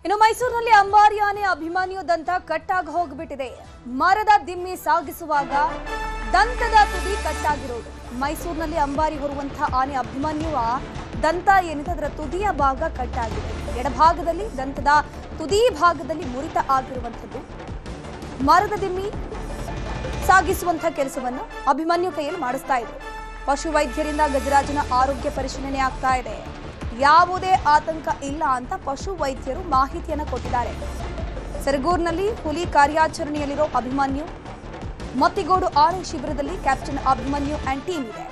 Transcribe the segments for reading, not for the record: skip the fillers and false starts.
ಇನ್ನು ಮೈಸೂರಿನಲ್ಲಿ ಅಂಬಾರಿ ಆನೆ ಅಭಿಮನ್ಯು ದಂತ ಕಟ್ಟಾಗಿ ಹೋಗ್ಬಿಟ್ಟಿದೆ. ಮರದ ದಿಮ್ಮಿ ಸಾಗಿಸುವಾಗ ದಂತದ ತುದಿ ಕಟ್ಟಾಗಿರೋದು. ಮೈಸೂರಿನಲ್ಲಿ ಅಂಬಾರಿ ಹೊರುವಂತಹ ಆನೆ ಅಭಿಮನ್ಯುವ ದಂತ ಏನಿದೆ ಅದರ ತುದಿಯ ಭಾಗ ಕಟ್ಟಾಗಿದೆ. ಎಡಭಾಗದಲ್ಲಿ ದಂತದ ತುದಿ ಭಾಗದಲ್ಲಿ ಮುರಿತ ಆಗಿರುವಂಥದ್ದು. ಮರದ ದಿಮ್ಮಿ ಸಾಗಿಸುವಂತಹ ಕೆಲಸವನ್ನ ಅಭಿಮನ್ಯು ಕೈಯಲ್ಲಿ ಮಾಡಿಸ್ತಾ ಇದ್ರು. ಪಶು ವೈದ್ಯರಿಂದ ಗಜರಾಜನ ಆರೋಗ್ಯ ಪರಿಶೀಲನೆ ಆಗ್ತಾ ಇದೆ. ಯಾವುದೇ ಆತಂಕ ಇಲ್ಲ ಅಂತ ಪಶು ವೈದ್ಯರು ಮಾಹಿತಿಯನ್ನು ಕೊಟ್ಟಿದ್ದಾರೆ. ಸರಗೂರಿನಲ್ಲಿ ಹುಲಿ ಕಾರ್ಯಾಚರಣೆಯಲ್ಲಿರೋ ಅಭಿಮನ್ಯು, ಮತ್ತಿಗೋಡು ಆನೆ ಶಿಬಿರದಲ್ಲಿ ಕ್ಯಾಪ್ಟನ್ ಅಭಿಮನ್ಯು ಅಂಡ್ ಟೀಮ್ ಇದೆ.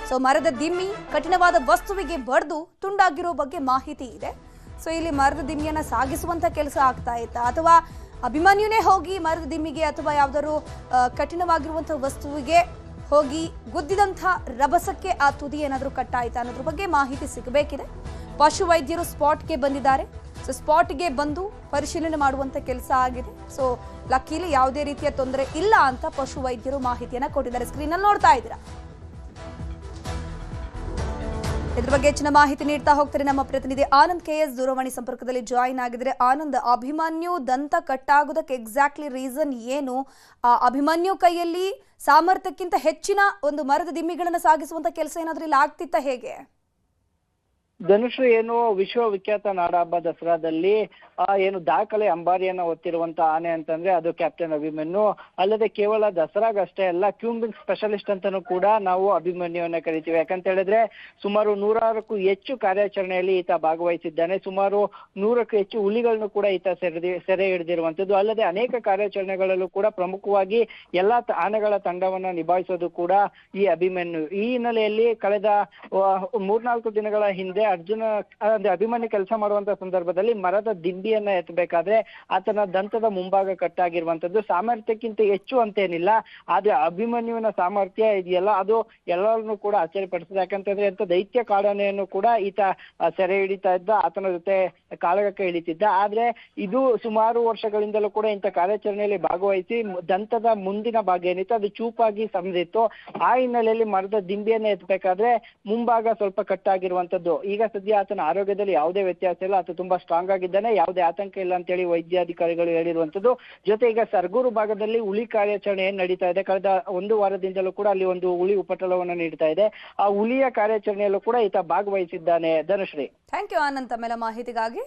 ಸೊ ಮರದ ದಿಮ್ಮಿ ಕಠಿಣವಾದ ವಸ್ತುವಿಗೆ ಬಡ್ದು ತುಂಡಾಗಿರೋ ಬಗ್ಗೆ ಮಾಹಿತಿ ಇದೆ. ಸೊ ಇಲ್ಲಿ ಮರದ ದಿಮ್ಮಿಯನ್ನ ಸಾಗಿಸುವಂತ ಕೆಲಸ ಆಗ್ತಾ ಇತ್ತಾ ಅಥವಾ ಅಭಿಮನ್ಯುನೇ ಹೋಗಿ ಮರದ ದಿಮ್ಮಿಗೆ ಅಥವಾ ಯಾವ್ದಾದ್ರು ಕಠಿಣವಾಗಿರುವಂತಹ ವಸ್ತುವಿಗೆ ಹೋಗಿ ಗುದ್ದಿದಂಥ ರಭಸಕ್ಕೆ ಆ ತುದಿ ಏನಾದರೂ ಕಟ್ಟಾಯ್ತಾ ಅನ್ನೋದ್ರ ಬಗ್ಗೆ ಮಾಹಿತಿ ಸಿಗಬೇಕಿದೆ. ಪಶು ವೈದ್ಯರು ಸ್ಪಾಟ್ಗೆ ಬಂದಿದ್ದಾರೆ. ಸೊ ಸ್ಪಾಟ್ಗೆ ಬಂದು ಪರಿಶೀಲನೆ ಮಾಡುವಂತ ಕೆಲಸ ಆಗಿದೆ. ಸೊ ಲಕ್ಕೀಲಿ ಯಾವುದೇ ರೀತಿಯ ತೊಂದರೆ ಇಲ್ಲ ಅಂತ ಪಶು ವೈದ್ಯರು ಮಾಹಿತಿಯನ್ನ ಕೊಟ್ಟಿದ್ದಾರೆ. ಸ್ಕ್ರೀನಲ್ಲಿ ನೋಡ್ತಾ ಇದ್ದೀರಾ. ಇದ್ರ ಬಗ್ಗೆ ಹೆಚ್ಚಿನ ಮಾಹಿತಿ ನೀಡ್ತಾ ಹೋಗ್ತಾರೆ ನಮ್ಮ ಪ್ರತಿನಿಧಿ ಆನಂದ್ KS ದೂರವಾಣಿ ಸಂಪರ್ಕದಲ್ಲಿ ಜಾಯಿನ್ ಆಗಿದ್ರೆ. ಆನಂದ್, ಅಭಿಮನ್ಯು ದಂತ ಕಟ್ಟಾಗೋದಕ್ಕೆ ಎಕ್ಸಾಕ್ಟ್ಲಿ ರೀಸನ್ ಏನು? ಅಭಿಮನ್ಯು ಕೈಯಲ್ಲಿ ಸಾಮರ್ಥ್ಯಕ್ಕಿಂತ ಹೆಚ್ಚಿನ ಒಂದು ಮರದ ದಿಮ್ಮಿಗಳನ್ನ ಸಾಗಿಸುವಂತ ಕೆಲಸ ಏನಾದ್ರೂ ಇಲ್ಲಿ ಆಗ್ತಿತ್ತ ಹೇಗೆ? ಧನುಶ್ರೀ, ಏನು ವಿಶ್ವವಿಖ್ಯಾತ ನಾಡಹಬ್ಬ ದಸರಾದಲ್ಲಿ ಏನು ದಾಖಲೆ ಅಂಬಾರಿಯನ್ನ ಹೊತ್ತಿರುವಂತ ಆನೆ ಅಂತಂದ್ರೆ ಅದು ಕ್ಯಾಪ್ಟನ್ ಅಭಿಮನ್ಯು. ಅಲ್ಲದೆ ಕೇವಲ ದಸರಾಗಷ್ಟೇ ಅಲ್ಲ, ಕ್ಯೂಂಬಿಂಗ್ ಸ್ಪೆಷಲಿಸ್ಟ್ ಅಂತಾನೂ ಕೂಡ ನಾವು ಅಭಿಮನ್ಯುವನ್ನ ಕರಿತೀವಿ. ಯಾಕಂತ ಹೇಳಿದ್ರೆ ಸುಮಾರು 100ಕ್ಕೂ ಹೆಚ್ಚು ಕಾರ್ಯಾಚರಣೆಯಲ್ಲಿ ಈತ ಭಾಗವಹಿಸಿದ್ದಾನೆ. ಸುಮಾರು 100ಕ್ಕೂ ಹೆಚ್ಚು ಹುಲಿಗಳನ್ನು ಕೂಡ ಈತ ಸೆರೆ ಹಿಡಿದಿರುವಂತದ್ದು. ಅಲ್ಲದೆ ಅನೇಕ ಕಾರ್ಯಾಚರಣೆಗಳಲ್ಲೂ ಕೂಡ ಪ್ರಮುಖವಾಗಿ ಎಲ್ಲಾ ಆನೆಗಳ ತಂಡವನ್ನ ನಿಭಾಯಿಸೋದು ಕೂಡ ಈ ಅಭಿಮನ್ಯು. ಈ ಹಿನ್ನೆಲೆಯಲ್ಲಿ ಕಳೆದ 3-4 ದಿನಗಳ ಹಿಂದೆ ಅಭಿಮನ್ಯು ಕೆಲಸ ಮಾಡುವಂತ ಸಂದರ್ಭದಲ್ಲಿ ಮರದ ದಿಂಬಿಯನ್ನ ಎತ್ತಬೇಕಾದ್ರೆ ಆತನ ದಂತದ ಮುಂಭಾಗ ಕಟ್ಟಾಗಿರುವಂತದ್ದು. ಸಾಮರ್ಥ್ಯಕ್ಕಿಂತ ಹೆಚ್ಚು ಅಂತೇನಿಲ್ಲ, ಆದ್ರೆ ಅಭಿಮನ್ಯುವಿನ ಸಾಮರ್ಥ್ಯ ಇದೆಯಲ್ಲ ಅದು ಎಲ್ಲರನ್ನೂ ಕೂಡ ಆಶ್ಚರ್ಯಪಡಿಸಿದೆ. ಯಾಕಂತಂದ್ರೆ ಎಂತ ದೈತ್ಯ ಕಾಡಾನೆಯನ್ನು ಕೂಡ ಈತ ಸೆರೆ ಹಿಡಿತಾ ಇದ್ದ, ಆತನ ಜೊತೆ ಕಾಳಗಕ್ಕೆ ಇಳಿತಿದ್ದ. ಆದ್ರೆ ಇದು ಸುಮಾರು ವರ್ಷಗಳಿಂದಲೂ ಕೂಡ ಇಂಥ ಕಾರ್ಯಾಚರಣೆಯಲ್ಲಿ ಭಾಗವಹಿಸಿ ದಂತದ ಮುಂದಿನ ಭಾಗ ಏನಿತ್ತು ಅದು ಚೂಪಾಗಿ ಸಮದಿತ್ತು. ಆ ಹಿನ್ನೆಲೆಯಲ್ಲಿ ಮರದ ದಿಂಬಿಯನ್ನ ಎತ್ತಬೇಕಾದ್ರೆ ಮುಂಭಾಗ ಸ್ವಲ್ಪ ಕಟ್ಟಾಗಿರುವಂತದ್ದು. ಈಗ ಸದ್ಯ ಆತನ ಆರೋಗ್ಯದಲ್ಲಿ ಯಾವುದೇ ವ್ಯತ್ಯಾಸ ಇಲ್ಲ, ಆತ ತುಂಬಾ ಸ್ಟ್ರಾಂಗ್ ಆಗಿದ್ದಾನೆ, ಯಾವುದೇ ಆತಂಕ ಇಲ್ಲ ಅಂತೇಳಿ ವೈದ್ಯಾಧಿಕಾರಿಗಳು ಹೇಳಿರುವಂತದ್ದು. ಜೊತೆ ಈಗ ಸರಗೂರು ಭಾಗದಲ್ಲಿ ಹುಲಿ ಕಾರ್ಯಾಚರಣೆ ಏನ್ ನಡೀತಾ ಇದೆ, ಕಳೆದ 1 ವಾರದಿಂದಲೂ ಕೂಡ ಅಲ್ಲಿ ಒಂದು ಹುಲಿ ಉಪಟಳವನ್ನು ನೀಡ್ತಾ ಇದೆ. ಆ ಹುಲಿಯ ಕಾರ್ಯಾಚರಣೆಯಲ್ಲೂ ಕೂಡ ಈತ ಭಾಗವಹಿಸಿದ್ದಾನೆ. ಧನುಶ್ರೀ, ಥ್ಯಾಂಕ್ ಯು ಆನಂದ್ ತಮ್ಮೆಲ್ಲ ಮಾಹಿತಿಗಾಗಿ.